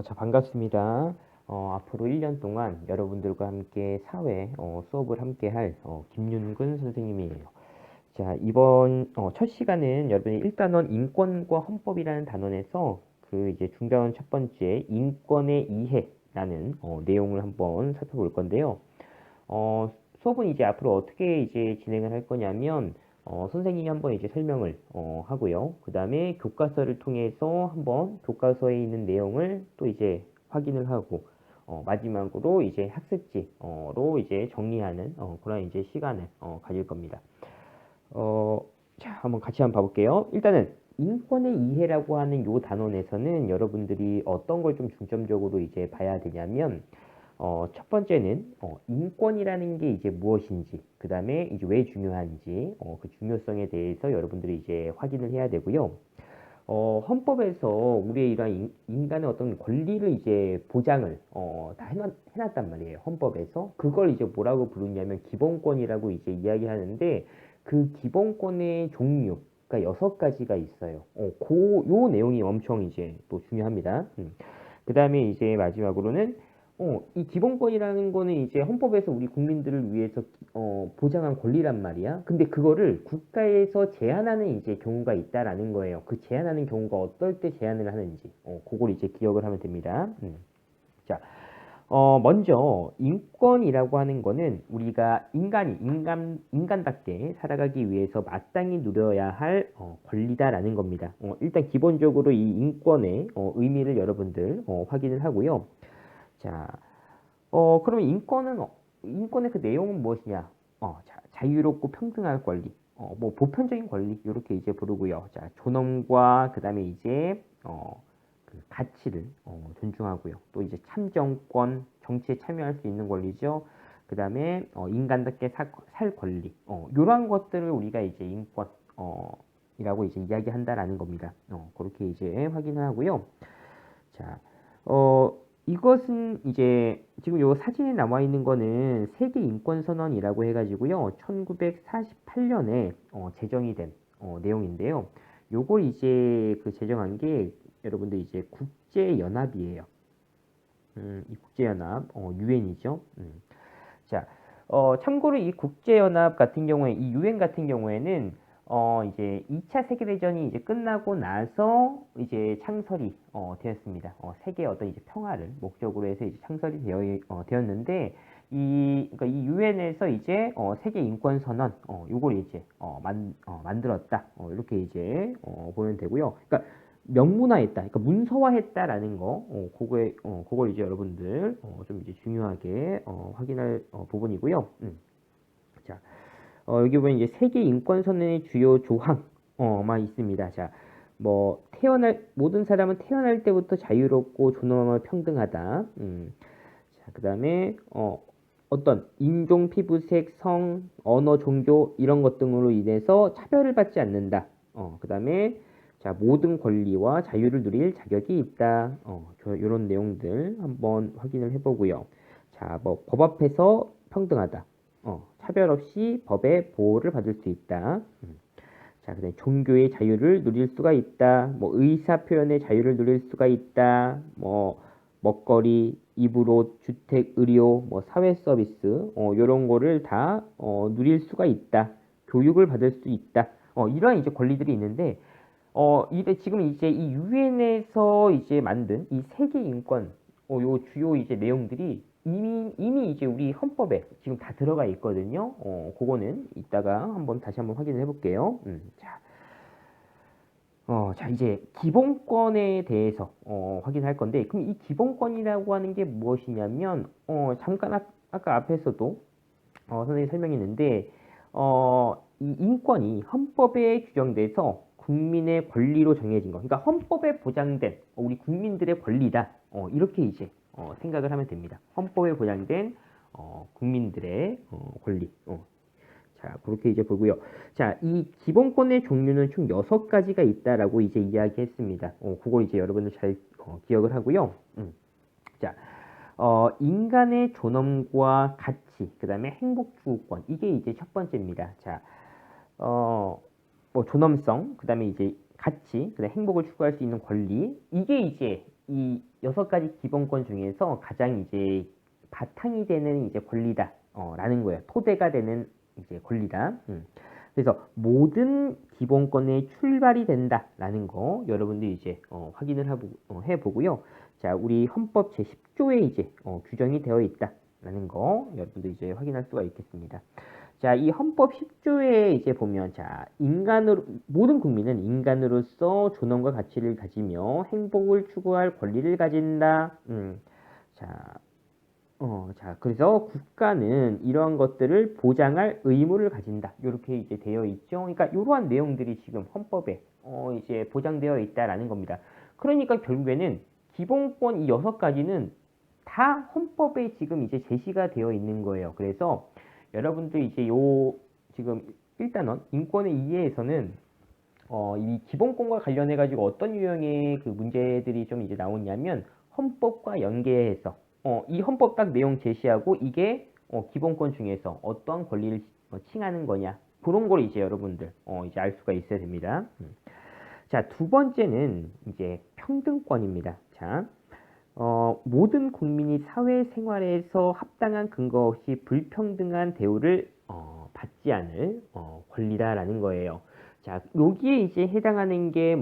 자, 반갑습니다. 앞으로 1년 동안 여러분들과 함께 사회 수업을 함께 할 김윤근 선생님이에요. 자, 이번 첫 시간은 여러분이 1단원 인권과 헌법이라는 단원에서 그 이제 중단원 첫 번째 인권의 이해라는 내용을 한번 살펴볼 건데요. 수업은 이제 앞으로 어떻게 이제 진행을 할 거냐면 선생님이 한번 이제 설명을 하고요. 그 다음에 교과서를 통해서 한번 교과서에 있는 내용을 또 이제 확인을 하고 마지막으로 이제 학습지로 이제 정리하는 그런 이제 시간을 가질 겁니다. 자, 한번 같이 한번 봐볼게요. 일단은 인권의 이해라고 하는 요 단원에서는 여러분들이 어떤 걸 좀 중점적으로 이제 봐야 되냐면 첫 번째는 인권이라는 게 이제 무엇인지, 그 다음에 이제 왜 중요한지, 그 중요성에 대해서 여러분들이 이제 확인을 해야 되고요. 헌법에서 우리의 이러한 인간의 어떤 권리를 이제 보장을 다 해놨단 말이에요. 헌법에서 그걸 이제 뭐라고 부르냐면 기본권이라고 이제 이야기하는데 그 기본권의 종류, 그러니까 6가지가 있어요. 요 내용이 엄청 이제 또 중요합니다. 그 다음에 이제 마지막으로는 이 기본권이라는 거는 이제 헌법에서 우리 국민들을 위해서 보장한 권리란 말이야. 근데 그거를 국가에서 제한하는 이제 경우가 있다라는 거예요. 그 제한하는 경우가 어떨 때 제한을 하는지, 그걸 이제 기억을 하면 됩니다. 자, 먼저 인권이라고 하는 거는 우리가 인간답게 살아가기 위해서 마땅히 누려야 할 권리다라는 겁니다. 일단 기본적으로 이 인권의 의미를 여러분들 확인을 하고요. 자, 그러면 인권의 그 내용은 무엇이냐? 자유롭고 평등할 권리, 뭐 보편적인 권리 이렇게 이제 부르고요. 자, 존엄과 그다음에 이제 그 가치를 존중하고요. 또 이제 참정권, 정치에 참여할 수 있는 권리죠. 그다음에 인간답게 살 권리, 이러한 것들을 우리가 이제 인권 이라고 이제 이야기한다라는 겁니다. 그렇게 이제 확인을 하고요. 자, 이것은 이제 지금 요 사진에 나와 있는 거는 세계 인권 선언이라고 해가지고요. 1948년에 제정이 된 내용인데요. 요걸 이제 그 제정한 게 여러분들 이제 국제연합이에요. 이 국제연합, 유엔이죠. 자, 참고로 이 국제연합 같은 경우에, 이 유엔 같은 경우에는, 이제 2차 세계대전이 이제 끝나고 나서 이제 창설이, 되었습니다. 세계 어떤 이제 평화를 목적으로 해서 이제 창설이 되었는데, 그러니까 이 유엔에서 이제, 세계 인권 선언, 요걸 이제, 만들었다. 이렇게 이제, 보면 되고요. 그러니까 명문화했다, 그러니까 문서화했다라는 거, 그걸 이제 여러분들 좀 이제 중요하게 확인할 부분이고요. 자, 여기 보면 이제 세계 인권선언의 주요 조항만 있습니다. 자, 뭐 모든 사람은 태어날 때부터 자유롭고 존엄하며 평등하다. 자, 그다음에 어떤 인종, 피부색, 성, 언어, 종교 이런 것 등으로 인해서 차별을 받지 않는다. 그다음에 자, 모든 권리와 자유를 누릴 자격이 있다. 이런 내용들 한번 확인을 해보고요. 자, 뭐 법 앞에서 평등하다. 차별 없이 법의 보호를 받을 수 있다. 자, 그다음에 종교의 자유를 누릴 수가 있다. 뭐 의사 표현의 자유를 누릴 수가 있다. 뭐 먹거리, 입으로 주택, 의료, 뭐 사회 서비스, 이런 거를 다 누릴 수가 있다. 교육을 받을 수 있다. 이러한 이제 권리들이 있는데 지금 이제 이 유엔에서 이제 만든 이 세계 인권, 요 주요 이제 내용들이 이미 이제 우리 헌법에 지금 다 들어가 있거든요. 그거는 이따가 다시 한번 확인을 해볼게요. 자, 이제 기본권에 대해서 확인할 건데, 그럼 이 기본권이라고 하는 게 무엇이냐면, 잠깐 아까 앞에서도 선생님이 설명했는데, 이 인권이 헌법에 규정돼서 국민의 권리로 정해진 거. 그러니까 헌법에 보장된 우리 국민들의 권리다. 이렇게 이제 생각을 하면 됩니다. 헌법에 보장된 국민들의 권리. 자, 그렇게 이제 보고요. 자, 이 기본권의 종류는 총 6가지가 있다라고 이제 이야기했습니다. 그걸 이제 여러분들 잘 기억을 하고요. 자, 인간의 존엄과 가치, 그 다음에 행복 추구권. 이게 이제 첫 번째입니다. 자, 뭐 존엄성, 그 다음에 이제 가치, 그 다음에 행복을 추구할 수 있는 권리. 이게 이제 이 여섯 가지 기본권 중에서 가장 이제 바탕이 되는 이제 권리다 라는 거예요. 토대가 되는 이제 권리다. 그래서 모든 기본권의 출발이 된다라는 거 여러분들이 이제 확인을 해보고요. 자, 우리 헌법 제10조에 이제 규정이 되어 있다라는 거 여러분들 이제 확인할 수가 있겠습니다. 자, 이 헌법 10조에 이제 보면 자, 모든 국민은 인간으로서 존엄과 가치를 가지며 행복을 추구할 권리를 가진다. 자, 그래서 국가는 이러한 것들을 보장할 의무를 가진다. 이렇게 이제 되어 있죠. 그러니까 이러한 내용들이 지금 헌법에 이제 보장되어 있다라는 겁니다. 그러니까 결국에는 기본권 이 6가지는 다 헌법에 지금 이제 제시가 되어 있는 거예요. 그래서 여러분들 이제 지금 일단은 인권의 이해에서는 이 기본권과 관련해 가지고 어떤 유형의 그 문제들이 좀 이제 나오냐면 헌법과 연계해서 이 헌법 딱 내용 제시하고 이게 기본권 중에서 어떠한 권리를 칭하는 거냐 그런 걸 이제 여러분들 이제 알 수가 있어야 됩니다. 자, 두 번째는 이제 평등권입니다. 자, 모든 국민이 사회생활에서 합당한 근거 없이 불평등한 대우를 받지 않을 권리다라는 거예요. 자, 여기에 이제 해당하는 게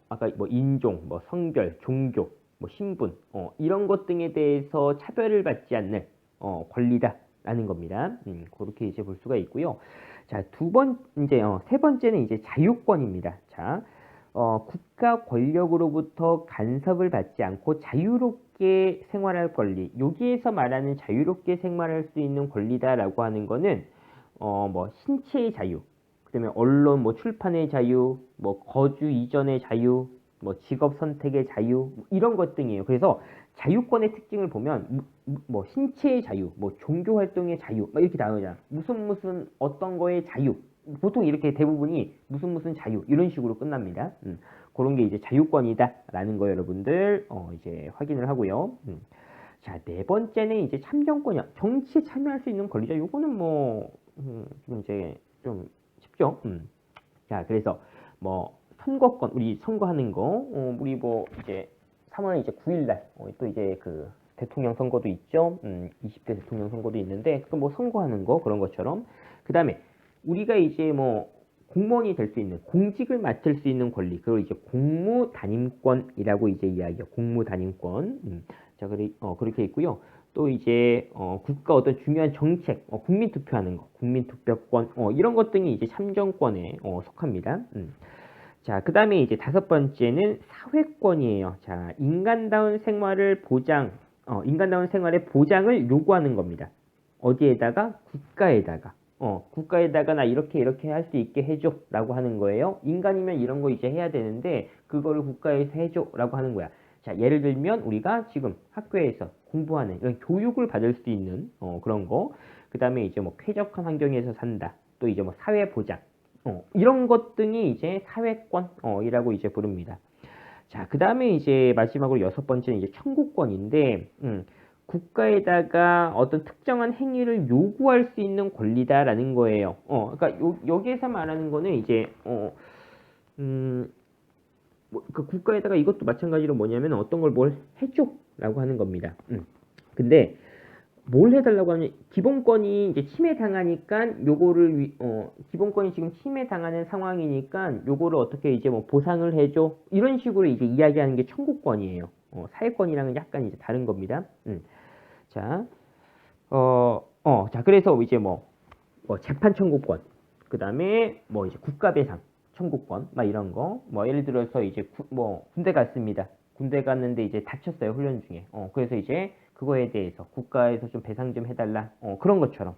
아까 인종, 성별, 종교, 신분, 이런 것 등에 대해서 차별을 받지 않는 권리다라는 겁니다. 그렇게 이제 볼 수가 있고요. 자, 세 번째는 이제 자유권입니다. 자, 국가 권력으로부터 간섭을 받지 않고 자유롭게 생활할 권리. 여기에서 말하는 자유롭게 생활할 수 있는 권리다라고 하는 거는 신체의 자유, 그다음에 언론, 출판의 자유, 거주 이전의 자유, 직업 선택의 자유, 이런 것 등이에요. 그래서 자유권의 특징을 보면 신체의 자유, 종교 활동의 자유, 이렇게 나오잖아. 무슨 어떤 거의 자유. 보통 이렇게 대부분이 무슨 자유 이런 식으로 끝납니다. 그런 게 이제 자유권이다라는 거 여러분들 이제 확인을 하고요. 자, 네 번째는 이제 참정권이야. 정치에 참여할 수 있는 권리죠. 요거는 좀 이제 좀 쉽죠. 자, 그래서 선거권, 우리 선거하는 거, 우리 이제 3월 이제 9일 날 또 이제 그 대통령 선거도 있죠. 20대 대통령 선거도 있는데 그 선거하는 거 그런 것처럼 그다음에 우리가 이제 공무원이 될 수 있는 공직을 맡을 수 있는 권리 그걸 이제 공무단임권이라고 이제 이야기해요. 공무단임권. 자, 그렇게 있고요. 또 이제 국가 어떤 중요한 정책, 국민 투표하는 거, 국민 투표권 이런 것 등이 이제 참정권에 속합니다. 자, 그다음에 이제 다섯 번째는 사회권이에요. 자, 인간다운 생활의 보장을 요구하는 겁니다. 어디에다가? 국가에다가 나 이렇게 할 수 있게 해줘라고 하는 거예요. 인간이면 이런 거 이제 해야 되는데 그거를 국가에서 해줘라고 하는 거야. 자, 예를 들면 우리가 지금 학교에서 공부하는 이런 교육을 받을 수 있는 그런 거. 그다음에 이제 쾌적한 환경에서 산다. 또 이제 사회 보장. 이런 것 등이 이제 사회권이라고 이제 부릅니다. 자, 그다음에 이제 마지막으로 여섯 번째는 이제 청구권인데 국가에다가 어떤 특정한 행위를 요구할 수 있는 권리다라는 거예요. 그러니까 여기에서 말하는 거는 이제 그 국가에다가 이것도 마찬가지로 뭐냐면 어떤 걸 뭘 해줘라고 하는 겁니다. 근데 뭘 해달라고 하면 기본권이 이제 침해당하니까 요거를 기본권이 지금 침해당하는 상황이니까 요거를 어떻게 이제 보상을 해줘 이런 식으로 이제 이야기하는 게 청구권이에요. 사회권이랑은 약간 이제 다른 겁니다. 자, 자, 그래서 이제 재판 청구권, 그 다음에 이제 국가배상 청구권, 이런 거, 예를 들어서 이제 군대 갔습니다. 군대 갔는데 이제 다쳤어요, 훈련 중에. 그래서 이제 그거에 대해서 국가에서 좀 배상 좀 해달라. 그런 것처럼.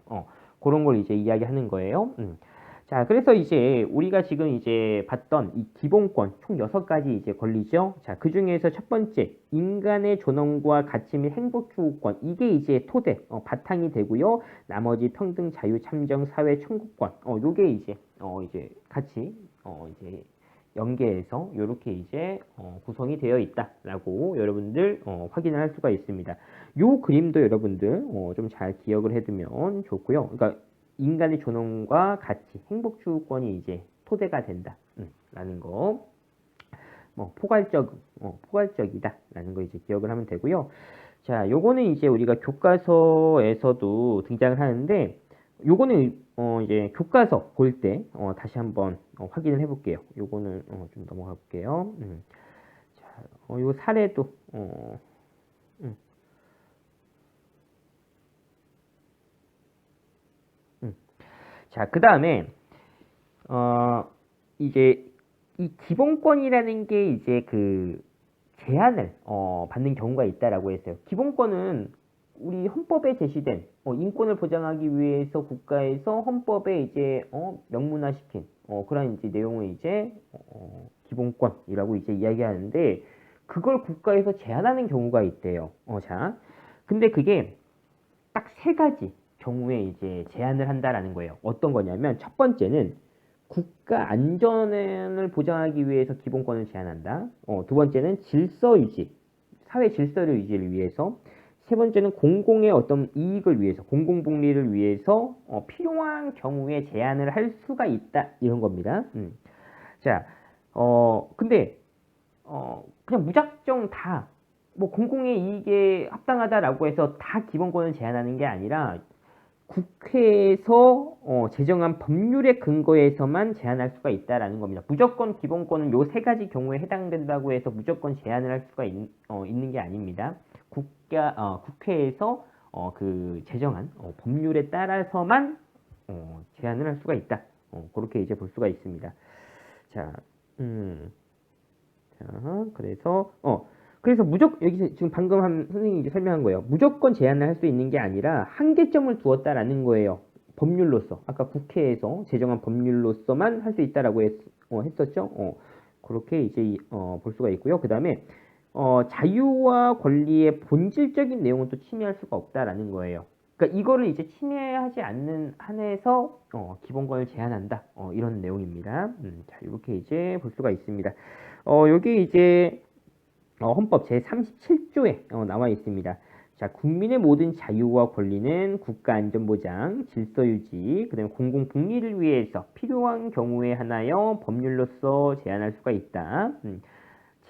그런 걸 이제 이야기하는 거예요. 자, 그래서 이제 우리가 지금 이제 봤던 이 기본권 총 6가지 이제 권리죠. 자, 그 중에서 첫 번째 인간의 존엄과 가치 및 행복 추구권 이게 이제 토대 바탕이 되고요. 나머지 평등, 자유, 참정, 사회, 청구권 요게 이제 같이 이제 연계해서 이렇게 이제 구성이 되어 있다라고 여러분들 확인을 할 수가 있습니다. 요 그림도 여러분들 좀 잘 기억을 해두면 좋고요. 그러니까 인간의 존엄과 가치, 행복 추구권이 이제 토대가 된다. 라는 거. 포괄적이다라는 거 이제 기억을 하면 되고요. 자, 요거는 이제 우리가 교과서에서도 등장을 하는데, 요거는 이제 교과서 볼 때 다시 한번 확인을 해볼게요. 요거는 좀 넘어가 볼게요. 자, 요 사례도 음, 음. 자, 그 다음에 어, 이제 이 기본권이라는 게 이제 그 제한을 받는 경우가 있다라고 했어요. 기본권은 우리 헌법에 제시된 인권을 보장하기 위해서 국가에서 헌법에 이제 명문화시킨 그런 이제 내용을 이제 기본권이라고 이제 이야기하는데 그걸 국가에서 제한하는 경우가 있대요. 자, 근데 그게 딱 세 가지 경우에 이제 제한을 한다라는 거예요. 어떤 거냐면 첫 번째는 국가 안전을 보장하기 위해서 기본권을 제한한다. 두 번째는 질서 유지, 사회 질서를 유지를 위해서. 세 번째는 공공의 어떤 이익을 위해서, 공공복리를 위해서 필요한 경우에 제한을 할 수가 있다. 이런 겁니다. 자, 근데 그냥 무작정 다 뭐 공공의 이익에 합당하다라고 해서 다 기본권을 제한하는 게 아니라 국회에서 제정한 법률의 근거에서만 제한할 수가 있다라는 겁니다. 무조건 기본권은 요 세 가지 경우에 해당된다고 해서 무조건 제한을 할 수가 있는 게 아닙니다. 국회에서 그 제정한 법률에 따라서만 제한을 할 수가 있다. 그렇게 이제 볼 수가 있습니다. 자, 자, 그래서 여기서 지금 방금 선생님이 이제 설명한 거예요. 무조건 제한을 할 수 있는 게 아니라 한계점을 두었다라는 거예요. 법률로서. 아까 국회에서 제정한 법률로서만 할 수 있다라고 했었죠. 그렇게 이제 볼 수가 있고요. 그 다음에 자유와 권리의 본질적인 내용은 또 침해할 수가 없다라는 거예요. 그러니까 이거를 이제 침해하지 않는 한에서 기본권을 제한한다. 이런 내용입니다. 자, 이렇게 이제 볼 수가 있습니다. 여기 이제 헌법 제37조에 나와 있습니다. 자, 국민의 모든 자유와 권리는 국가 안전보장, 질서 유지, 그다음에 공공 복리를 위해서 필요한 경우에 하나여 법률로서 제한할 수가 있다.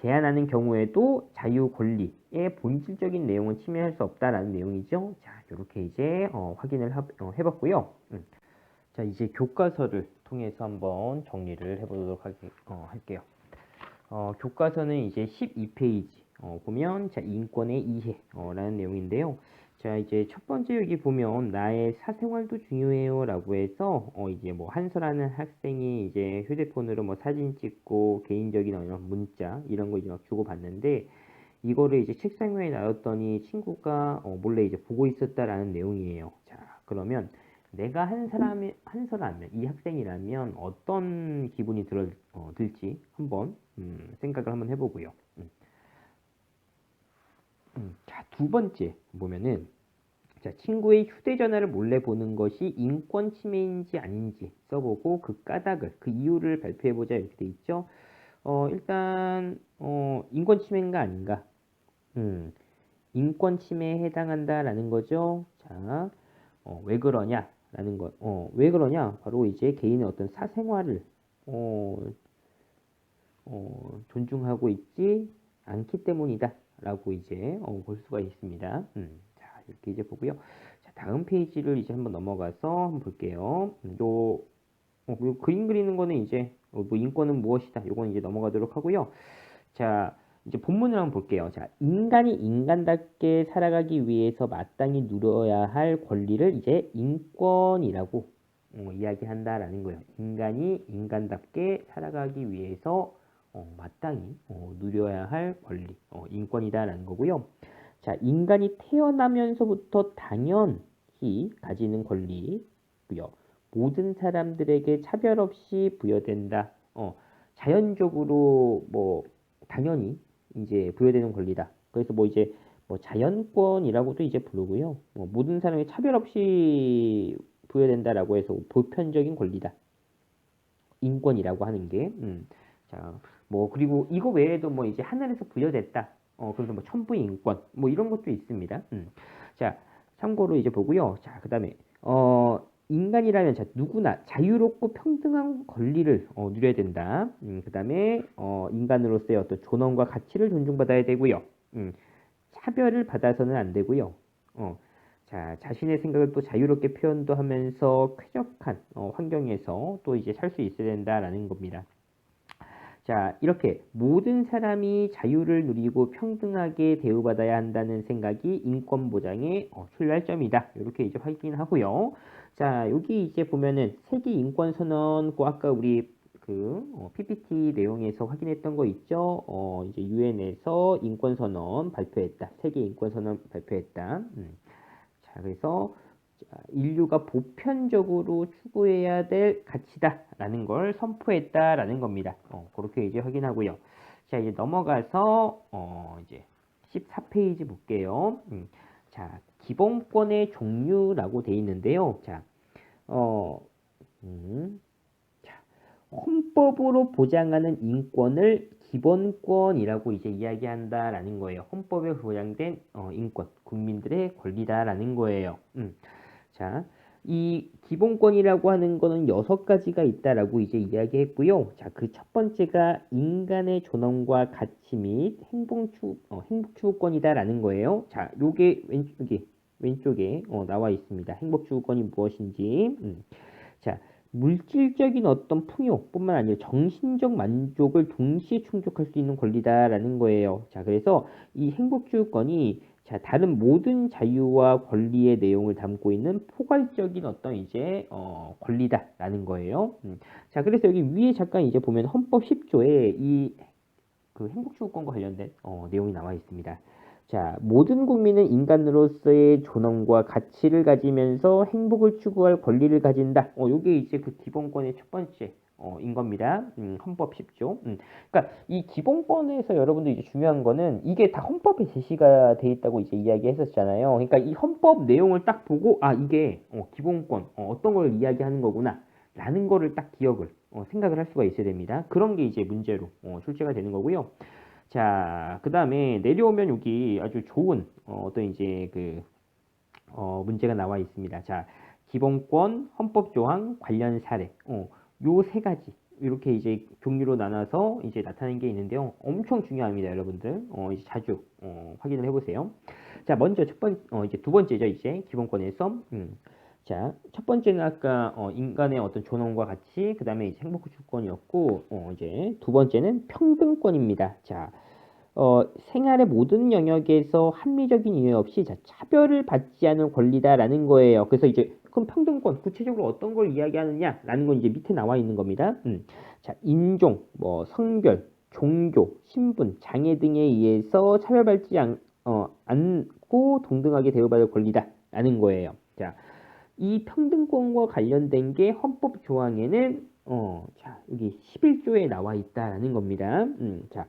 제한하는 경우에도 자유 권리의 본질적인 내용은 침해할 수 없다라는 내용이죠. 자, 이렇게 이제 확인을 해봤고요. 자, 이제 교과서를 통해서 한번 정리를 해보도록 할게요. 교과서는 이제 12페이지 보면 자, 인권의 이해라는 내용인데요. 자, 이제 첫 번째 여기 보면 나의 사생활도 중요해요라고 해서 이제 뭐 한서라는 학생이 이제 휴대폰으로 뭐 사진 찍고 개인적인 이런 문자 이런 거 이제 막 주고 받는데 이거를 이제 책상 위에 놔뒀더니 친구가 몰래 이제 보고 있었다라는 내용이에요. 자, 그러면 내가 한서라면 이 학생이라면 어떤 기분이 들지 한번 생각을 한번 해보고요. 자, 두 번째 보면은 자, 친구의 휴대전화를 몰래 보는 것이 인권 침해인지 아닌지 써보고 그 까닭을 그 이유를 발표해보자 이렇게 돼 있죠. 일단 인권 침해인가 아닌가? 인권 침해에 해당한다라는 거죠. 자, 왜 그러냐라는 것. 왜 그러냐? 바로 이제 개인의 어떤 사생활을 존중하고 있지 않기 때문이다라고 이제 볼 수가 있습니다. 자, 이렇게 이제 보고요. 자, 다음 페이지를 이제 한번 넘어가서 한번 볼게요. 요 그림 그리는 거는 이제 뭐 인권은 무엇이다. 요건 이제 넘어가도록 하고요. 자, 이제 본문을 한번 볼게요. 자, 인간이 인간답게 살아가기 위해서 마땅히 누려야 할 권리를 이제 인권이라고 이야기한다라는 거예요. 인간이 인간답게 살아가기 위해서 마땅히 누려야 할 권리, 인권이다라는 거고요. 자, 인간이 태어나면서부터 당연히 가지는 권리고요. 모든 사람들에게 차별 없이 부여된다. 자연적으로 뭐 당연히 이제 부여되는 권리다. 그래서 뭐 이제 뭐 자연권이라고도 이제 부르고요. 모든 사람에게 차별 없이 부여된다라고 해서 보편적인 권리다. 인권이라고 하는 게. 자, 뭐 그리고 이거 외에도 뭐 이제 하늘에서 부여됐다. 그래서 뭐 천부의 인권 뭐 이런 것도 있습니다. 자, 참고로 이제 보고요. 자, 그다음에 인간이라면 자, 누구나 자유롭고 평등한 권리를 누려야 된다. 그다음에 인간으로서의 어떤 존엄과 가치를 존중받아야 되고요. 차별을 받아서는 안 되고요. 자, 자신의 생각을 또 자유롭게 표현도 하면서 쾌적한 환경에서 또 이제 살 수 있어야 된다라는 겁니다. 자, 이렇게 모든 사람이 자유를 누리고 평등하게 대우받아야 한다는 생각이 인권 보장의 출발점이다. 이렇게 이제 확인하고요. 자, 여기 이제 보면은 세계 인권 선언, 그 아까 우리 그 PPT 내용에서 확인했던 거 있죠? 이제 유엔에서 인권 선언 발표했다. 세계 인권 선언 발표했다. 자, 그래서 인류가 보편적으로 추구해야 될 가치다라는 걸 선포했다라는 겁니다. 그렇게 이제 확인하고요. 자, 이제 넘어가서 이제 14페이지 볼게요. 자, 기본권의 종류라고 돼 있는데요. 자, 자, 헌법으로 보장하는 인권을 기본권이라고 이제 이야기한다라는 거예요. 헌법에 보장된 인권, 국민들의 권리다라는 거예요. 자, 이 기본권이라고 하는 거는 6가지가 있다라고 이제 이야기했고요. 자, 그 첫 번째가 인간의 존엄과 가치 및 행복추구권이다라는 거예요. 자, 요게 왼쪽에 나와 있습니다. 행복추구권이 무엇인지. 자, 물질적인 어떤 풍요뿐만 아니라 정신적 만족을 동시에 충족할 수 있는 권리다라는 거예요. 자, 그래서 이 행복추구권이 자, 다른 모든 자유와 권리의 내용을 담고 있는 포괄적인 어떤 이제 권리다라는 거예요. 자, 그래서 여기 위에 잠깐 이제 보면 헌법 10조에 이 그 행복추구권과 관련된 내용이 나와 있습니다. 자, 모든 국민은 인간으로서의 존엄과 가치를 가지면서 행복을 추구할 권리를 가진다. 요게 이제 그 기본권의 첫 번째 인 겁니다. 헌법 10조. 그러니까 이 기본권에서 여러분들 이제 중요한 거는 이게 다 헌법에 제시가 돼 있다고 이제 이야기했었잖아요. 그러니까 이 헌법 내용을 딱 보고 아 이게 기본권 어떤 걸 이야기하는 거구나. 라는 거를 딱 기억을 생각을 할 수가 있어야 됩니다. 그런 게 이제 문제로 출제가 되는 거고요. 자, 그 다음에 내려오면 여기 아주 좋은 어떤 이제 그 문제가 나와 있습니다. 자, 기본권, 헌법 조항, 관련 사례. 요 세 가지 이렇게 이제 종류로 나눠서 이제 나타낸 게 있는데요. 엄청 중요합니다, 여러분들. 이제 자주 확인을 해보세요. 자, 먼저 이제 두 번째죠, 이제 기본권에서. 자, 첫 번째는 아까 인간의 어떤 존엄과 가치, 그 다음에 이제 행복 주권이었고, 이제 두 번째는 평등권입니다. 자, 생활의 모든 영역에서 합리적인 이유 없이 자, 차별을 받지 않은 권리다라는 거예요. 그래서 이제 그럼 평등권 구체적으로 어떤 걸 이야기하느냐라는 건 이제 밑에 나와 있는 겁니다. 자, 인종, 뭐 성별, 종교, 신분, 장애 등에 의해서 차별받지 않고 동등하게 대우받을 권리다라는 거예요. 자, 이 평등권과 관련된 게 헌법 조항에는 자, 여기 11조에 나와 있다라는 겁니다. 자,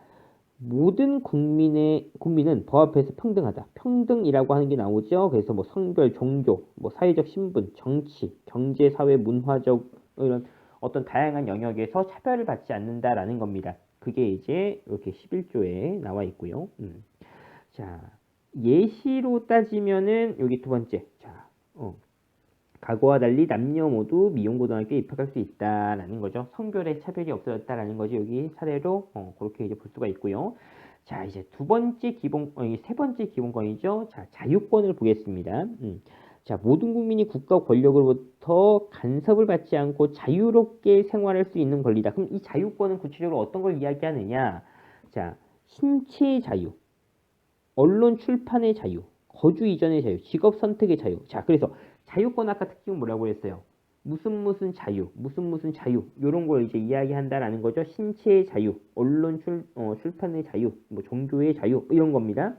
모든 국민은 법 앞에서 평등하다. 평등이라고 하는 게 나오죠. 그래서 뭐 성별, 종교, 뭐 사회적 신분, 정치, 경제, 사회, 문화적 이런 어떤 다양한 영역에서 차별을 받지 않는다라는 겁니다. 그게 이제 이렇게 11조에 나와 있고요. 자, 예시로 따지면은 여기 두 번째. 자, 과거와 달리 남녀 모두 미용고등학교에 입학할 수 있다라는 거죠. 성별의 차별이 없어졌다라는 거지. 여기 사례로 그렇게 이제 볼 수가 있고요. 자, 이제 세 번째 기본권이죠. 자, 자유권을 보겠습니다. 자, 모든 국민이 국가 권력으로부터 간섭을 받지 않고 자유롭게 생활할 수 있는 권리다. 그럼 이 자유권은 구체적으로 어떤 걸 이야기하느냐? 자, 신체의 자유, 언론 출판의 자유, 거주 이전의 자유, 직업 선택의 자유. 자, 그래서 자유권 아까 특징은 뭐라고 했어요? 무슨 자유, 무슨 자유 이런 걸 이제 이야기한다라는 거죠. 신체의 자유, 언론 출판의 자유, 뭐 종교의 자유 이런 겁니다.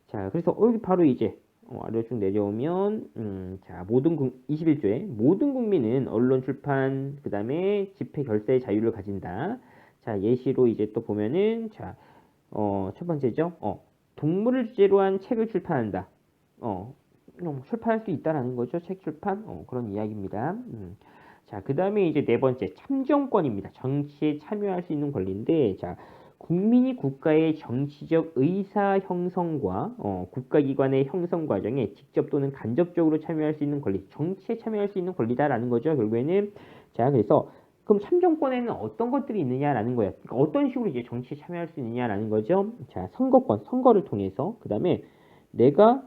자, 그래서 여기 바로 이제 아래로 쭉 내려오면 자, 21조에 모든 국민은 언론 출판 그다음에 집회 결사의 자유를 가진다. 자, 예시로 이제 또 보면은 자, 첫 번째죠. 동물을 주제로 한 책을 출판한다. 출판할 수 있다라는 거죠. 책 출판 그런 이야기입니다. 자, 그 다음에 이제 네 번째 참정권입니다. 정치에 참여할 수 있는 권리인데 자, 국민이 국가의 정치적 의사 형성과 국가기관의 형성 과정에 직접 또는 간접적으로 참여할 수 있는 권리, 정치에 참여할 수 있는 권리다라는 거죠. 결국에는 자 그래서 그럼 참정권에는 어떤 것들이 있느냐라는 거예요. 그러니까 어떤 식으로 이제 정치에 참여할 수 있느냐라는 거죠. 자 선거권, 선거를 통해서 그 다음에 내가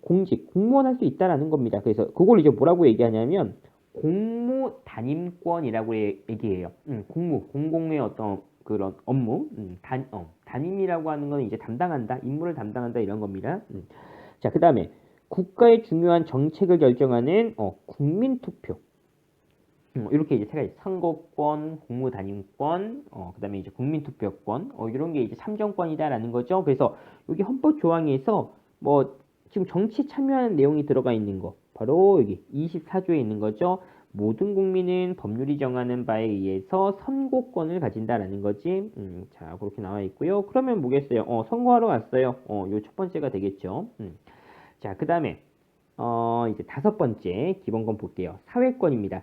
공직, 공무원 할 수 있다라는 겁니다. 그래서 그걸 이제 뭐라고 얘기하냐면 공무 단임권이라고 얘기해요. 공공의 어떤 그런 업무, 담임이라고 하는 건 이제 담당한다, 임무를 담당한다 이런 겁니다. 자, 그 다음에 국가의 중요한 정책을 결정하는 국민투표. 이렇게 이제 세 가지 선거권, 공무단임권, 그다음에 이제 국민투표권, 이런 게 이제 참정권이다라는 거죠. 그래서 여기 헌법 조항에서 뭐 지금 정치 참여하는 내용이 들어가 있는 거, 바로 여기 24조에 있는 거죠. 모든 국민은 법률이 정하는 바에 의해서 선고권을 가진다라는 거지. 자, 그렇게 나와 있고요. 그러면 뭐겠어요? 선거하러 왔어요. 요 첫 번째가 되겠죠. 자, 그다음에 이제 다섯 번째 기본권 볼게요. 사회권입니다.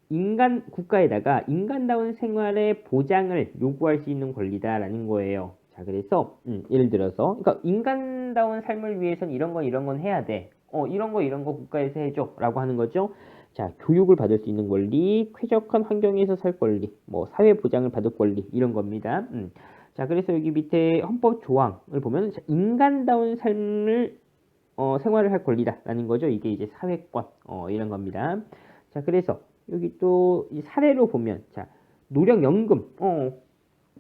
인간 국가에다가 인간다운 생활의 보장을 요구할 수 있는 권리다라는 거예요. 자, 그래서 예를 들어서 그러니까 인간다운 삶을 위해서는 이런 건 해야 돼. 이런 거 국가에서 해줘라고 하는 거죠. 자, 교육을 받을 수 있는 권리, 쾌적한 환경에서 살 권리, 뭐 사회 보장을 받을 권리 이런 겁니다. 자, 그래서 여기 밑에 헌법 조항을 보면 인간다운 삶을 생활을 할 권리다라는 거죠. 이게 이제 사회권 이런 겁니다. 자, 그래서 여기 또 이 사례로 보면 자 노령연금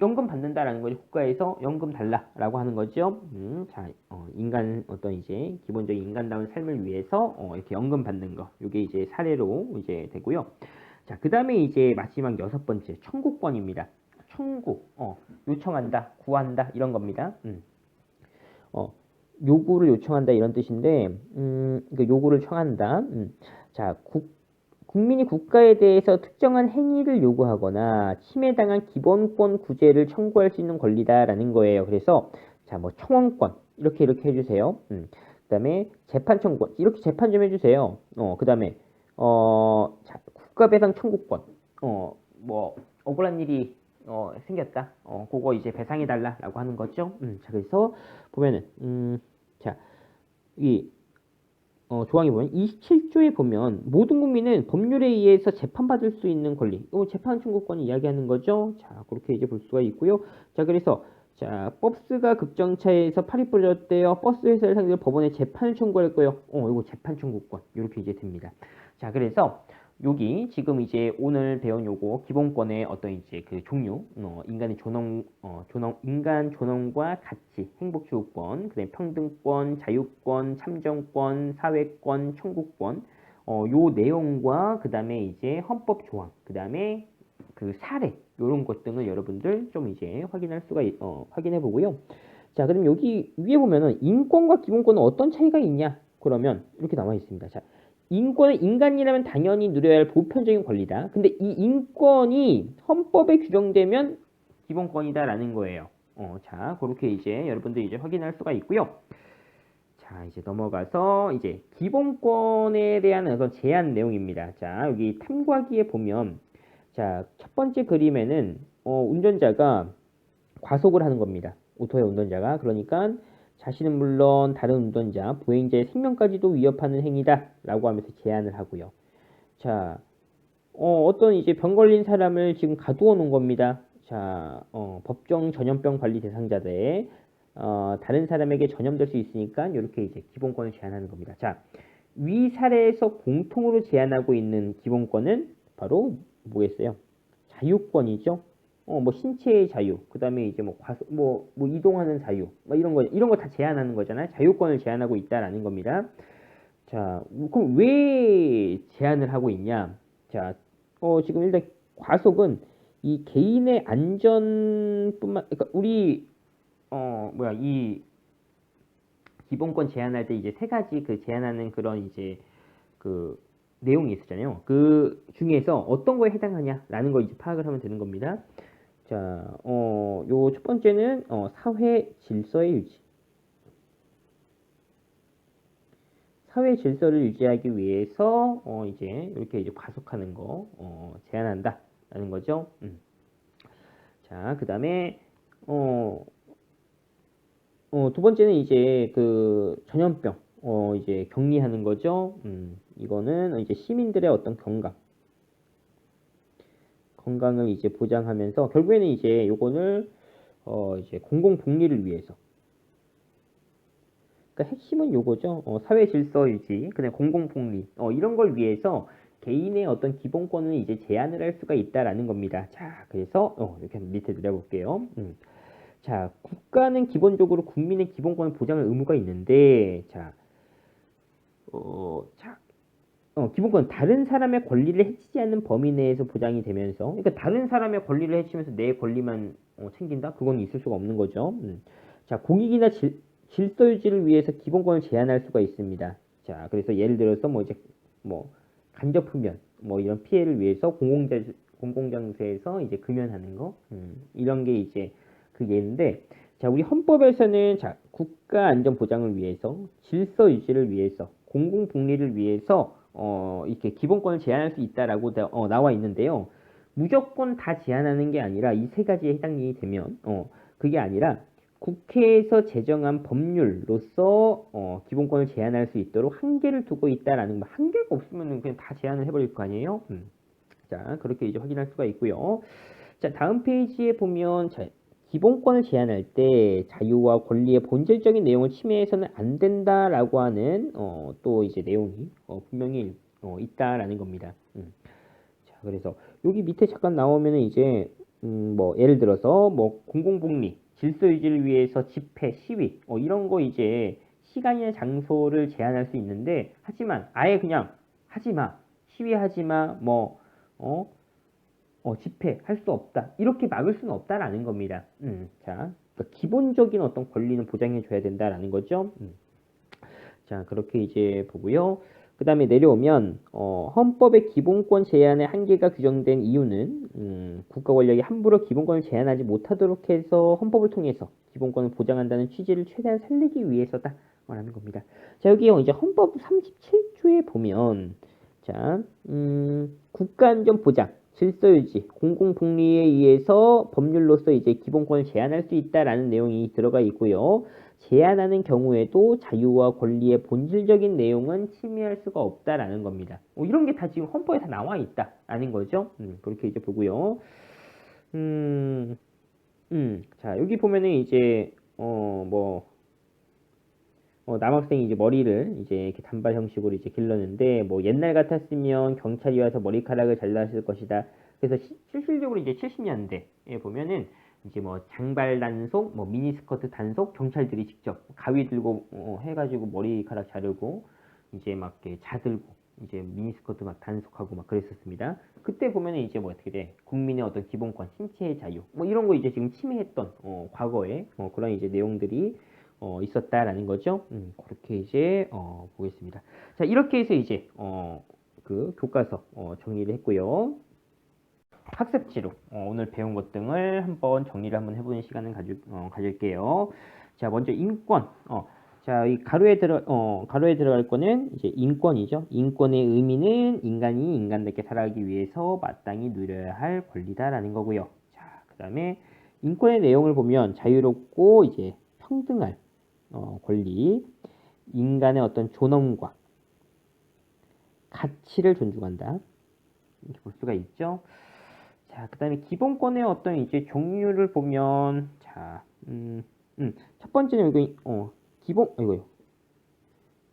연금 받는다라는 거죠. 국가에서 연금 달라라고 하는 거죠. 자 인간 어떤 이제 기본적인 인간다운 삶을 위해서 이렇게 연금 받는 거 이게 이제 사례로 이제 되고요. 자 그다음에 이제 마지막 여섯 번째 청구권입니다. 청구 요청한다 구한다 이런 겁니다. 요구를 요청한다 이런 뜻인데 그 요구를 청한다. 자 국민이 국가에 대해서 특정한 행위를 요구하거나 침해당한 기본권 구제를 청구할 수 있는 권리다라는 거예요. 그래서 자 뭐 청원권 이렇게 해주세요. 그다음에 재판 청구권 이렇게 재판 좀 해주세요. 그다음에 자, 국가배상 청구권 뭐 억울한 일이 생겼다. 그거 이제 배상해 달라라고 하는 거죠. 자 그래서 보면은 자이 조항에 보면 27조에 보면 모든 국민은 법률에 의해서 재판받을 수 있는 권리, 재판 청구권을 이야기하는 거죠. 자, 그렇게 이제 볼 수가 있고요. 자, 그래서 자, 버스가 급정차에서 팔이 부러졌대요. 버스 회사를 상대로 법원에 재판을 청구할 거예요. 이거 재판 청구권 이렇게 이제 됩니다. 자, 그래서 여기 지금 이제 오늘 배운 요거 기본권의 어떤 이제 그 종류, 인간의 인간 존엄과 가치, 행복 추구권, 그다음에 평등권, 자유권, 참정권, 사회권, 청구권, 요 내용과 그다음에 이제 헌법 조항, 그다음에 그 사례 요런 것 등을 여러분들 좀 이제 확인해 보고요. 자, 그럼 여기 위에 보면은 인권과 기본권은 어떤 차이가 있냐? 그러면 이렇게 나와 있습니다. 자, 인권은 인간이라면 당연히 누려야 할 보편적인 권리다. 근데 이 인권이 헌법에 규정되면 기본권이다라는 거예요. 자, 그렇게 이제 여러분들 이제 확인할 수가 있고요. 자, 이제 넘어가서 이제 기본권에 대한 어떤 제한 내용입니다. 자, 여기 탐구하기에 보면 자, 첫 번째 그림에는 운전자가 과속을 하는 겁니다. 오토의 운전자가. 그러니까 자신은 물론 다른 운전자, 보행자의 생명까지도 위협하는 행위다라고 하면서 제안을 하고요. 자, 어떤 이제 병 걸린 사람을 지금 가두어 놓은 겁니다. 자, 법정 전염병 관리 대상자들에 다른 사람에게 전염될 수 있으니까 이렇게 이제 기본권을 제한하는 겁니다. 자, 위 사례에서 공통으로 제한하고 있는 기본권은 바로 뭐겠어요? 자유권이죠. 뭐 신체의 자유, 그 다음에 이제 뭐 이동하는 자유, 뭐 이런 거 다 제한하는 거잖아요. 자유권을 제한하고 있다라는 겁니다. 자, 그럼 왜 제한을 하고 있냐? 자, 지금 일단 과속은 이 개인의 그러니까 우리 이 기본권 제한할 때 이제 세 가지 그 제한하는 그런 이제 그 내용이 있었잖아요. 그 중에서 어떤 거에 해당하냐라는 거 이제 파악을 하면 되는 겁니다. 자, 요 첫 번째는 사회 질서의 유지. 사회 질서를 유지하기 위해서 이제 이렇게 이제 과속하는 거 제한한다라는 거죠. 자, 그다음에 어, 두 번째는 이제 그 전염병, 이제 격리하는 거죠. 이거는 이제 시민들의 어떤 건강을 이제 보장하면서 결국에는 이제 요거를 이제 공공복리를 위해서. 그러니까 핵심은 요거죠. 사회 질서 유지, 그다음 공공복리, 이런 걸 위해서 개인의 어떤 기본권을 이제 제한을 할 수가 있다라는 겁니다. 자, 그래서 이렇게 밑에 내려볼게요. 자, 국가는 기본적으로 국민의 기본권을 보장할 의무가 있는데, 자, 자, 기본권 다른 사람의 권리를 해치지 않는 범위 내에서 보장이 되면서, 그러니까 다른 사람의 권리를 해치면서 내 권리만 챙긴다? 그건 있을 수가 없는 거죠. 자, 공익이나 질서 유지를 위해서 기본권을 제한할 수가 있습니다. 자, 그래서 예를 들어서 뭐 이제 뭐 간접 흡연, 뭐 이런 피해를 위해서 공공장소에서 이제 금연하는 거, 이런 게 이제 그 예인데, 자, 우리 헌법에서는 자, 국가 안전 보장을 위해서, 질서 유지를 위해서, 공공복리를 위해서 이렇게 기본권을 제한할 수 있다라고 나와 있는데요. 무조건 다 제한하는 게 아니라 이 세 가지에 해당이 되면 그게 아니라 국회에서 제정한 법률로서 기본권을 제한할 수 있도록 한계를 두고 있다라는 거. 한계가 없으면 그냥 다 제한을 해버릴 거 아니에요? 자, 그렇게 이제 확인할 수가 있고요. 자, 다음 페이지에 보면 자, 기본권을 제한할 때 자유와 권리의 본질적인 내용을 침해해서는 안 된다라고 하는 또 이제 내용이 분명히 있다라는 겁니다. 자, 그래서 여기 밑에 잠깐 나오면은 이제 뭐 예를 들어서 뭐 공공복리, 질서 유지를 위해서 집회, 시위 이런 거 이제 시간이나 장소를 제한할 수 있는데 하지만 아예 그냥 하지 마, 시위하지 마, 뭐 집회할 수 없다. 이렇게 막을 수는 없다라는 겁니다. 자, 그러니까 기본적인 어떤 권리는 보장해 줘야 된다라는 거죠. 자, 그렇게 이제 보고요. 그 다음에 내려오면 헌법의 기본권 제한의 한계가 규정된 이유는 국가 권력이 함부로 기본권을 제한하지 못하도록 해서 헌법을 통해서 기본권을 보장한다는 취지를 최대한 살리기 위해서다 라는 겁니다. 자, 여기 이제 헌법 37조에 보면 자, 국가안전 보장, 질서유지, 공공복리에 의해서 법률로서 이제 기본권을 제한할 수 있다라는 내용이 들어가 있고요. 제한하는 경우에도 자유와 권리의 본질적인 내용은 침해할 수가 없다라는 겁니다. 이런 게 다 지금 헌법에 다 나와 있다라는 거죠. 그렇게 이제 보고요. 자, 여기 보면은 이제 남학생이 이제 머리를 이제 이렇게 단발 형식으로 이제 길렀는데 뭐 옛날 같았으면 경찰이 와서 머리카락을 잘랐을 것이다. 그래서 실질적으로 이제 70년대에 보면은 이제 뭐 장발 단속, 뭐 미니스커트 단속 경찰들이 직접 가위 들고 해가지고 머리카락 자르고 이제 막 이렇게 자들고 이제 미니스커트 막 단속하고 막 그랬었습니다. 그때 보면은 이제 뭐 어떻게 돼? 국민의 어떤 기본권, 신체의 자유, 뭐 이런 거 이제 지금 침해했던 과거에 그런 이제 내용들이 있었다라는 거죠. 그렇게 이제 보겠습니다. 자, 이렇게 해서 이제 그 교과서 정리를 했고요. 학습지로 오늘 배운 것 등을 한번 정리를 한번 해보는 시간을 가질게요. 자, 먼저 인권. 자, 이 가로에 들어갈 거는 이제 인권이죠. 인권의 의미는 인간이 인간답게 살아가기 위해서 마땅히 누려야 할 권리다라는 거고요. 자, 그 다음에 인권의 내용을 보면 자유롭고 이제 평등할 권리, 인간의 어떤 존엄과 가치를 존중한다. 이렇게 볼 수가 있죠. 자, 그 다음에 기본권의 어떤 이제 종류를 보면, 자, 첫 번째는 여기,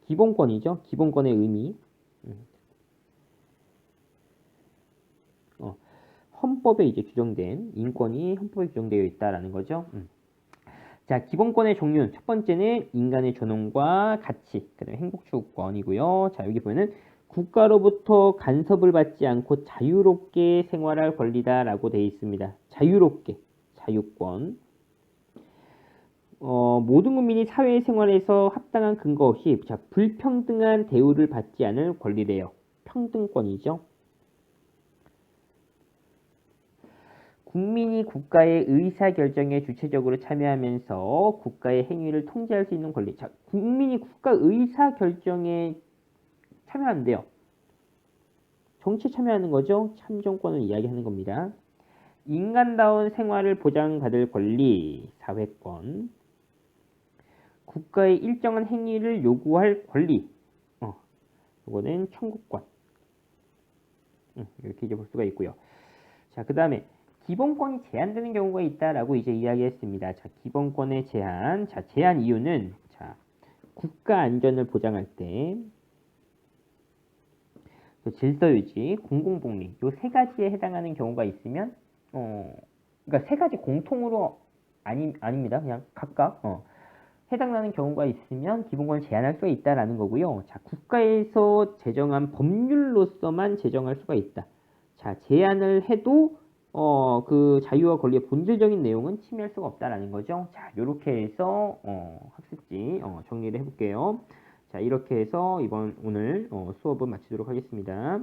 기본권이죠. 기본권의 의미. 헌법에 이제 규정된 인권이 헌법에 규정되어 있다라는 거죠. 자, 기본권의 종류는 첫 번째는 인간의 존엄과 가치, 그다음에 행복추구권이고요. 자, 여기 보면은 국가로부터 간섭을 받지 않고 자유롭게 생활할 권리다라고 되어 있습니다. 자유롭게, 자유권. 모든 국민이 사회생활에서 합당한 근거 없이 자, 불평등한 대우를 받지 않을 권리래요. 평등권이죠. 국민이 국가의 의사결정에 주체적으로 참여하면서 국가의 행위를 통제할 수 있는 권리. 자, 국민이 국가 의사결정에 참여한대요. 정치에 참여하는 거죠. 참정권을 이야기하는 겁니다. 인간다운 생활을 보장받을 권리, 사회권, 국가의 일정한 행위를 요구할 권리, 이거는 청구권. 이렇게 이제 볼 수가 있고요. 자, 그 다음에 기본권이 제한되는 경우가 있다라고 이제 이야기했습니다. 자, 기본권의 제한. 자, 제한 이유는 자, 국가 안전을 보장할 때 질서 유지, 공공복리 요 세 가지에 해당하는 경우가 있으면 그러니까 세 가지 공통으로 아닙니다. 그냥 각각 해당하는 경우가 있으면 기본권을 제한할 수가 있다라는 거고요. 자, 국가에서 제정한 법률로서만 제정할 수가 있다. 자, 제한을 해도 그 자유와 권리의 본질적인 내용은 침해할 수가 없다라는 거죠. 자, 이렇게 해서 학습지 정리를 해볼게요. 자, 이렇게 해서 오늘 수업은 마치도록 하겠습니다.